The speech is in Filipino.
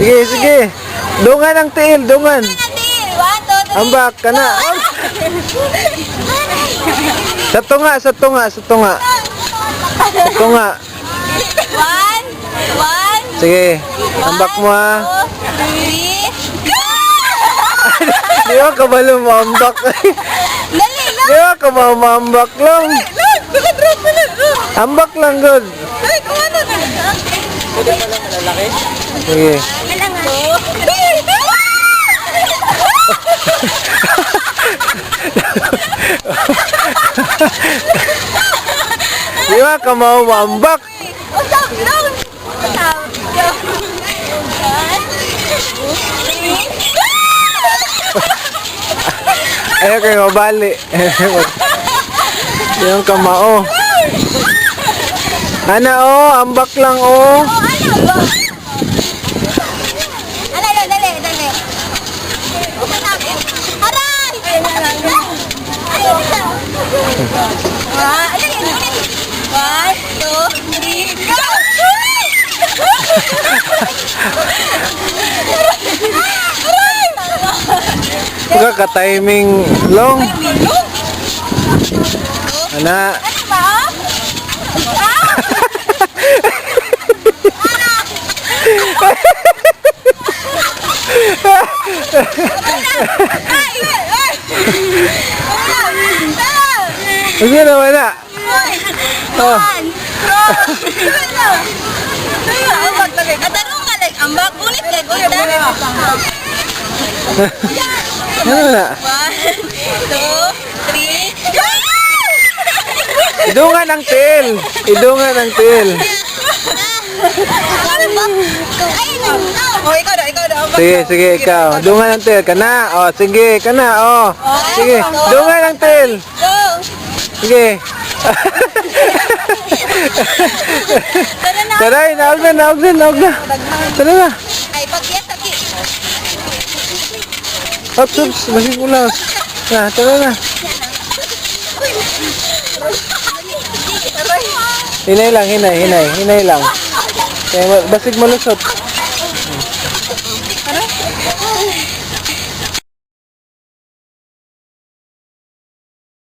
Sige, sige. Dungan ang tiil, dungan. Ambak ka na. Sa tunga, sa tunga, sa tunga. Sa tunga. Sige, ambak mo ha. Di ba kabalo mo ambak? Di ba kabalo mo ambak lang? Ambak lang, good. Sige. Di ba ka mau mambak? Ayaw kayo mabali. Yung kamao. Ana oh, ambak lang oh. Huwag ka-timing long. Ana. Sige na, wala. Oh. Ano na? 1, 2, 3. Idungan ang tail. Idungan ang tail. Sige, sige, ikaw. Dungan ang tail. Kana. Oh, sige, kana. Oh. Sige. Dungan ang tail. Sige. Tara, naog na, naog na, naog na. Tara na. Ay, pag-yes, lagi. Hops, hops. Masig ulas. Na, tara na. Hinay lang, hinay, hinay. Hinay lang. Kaya basig malusot.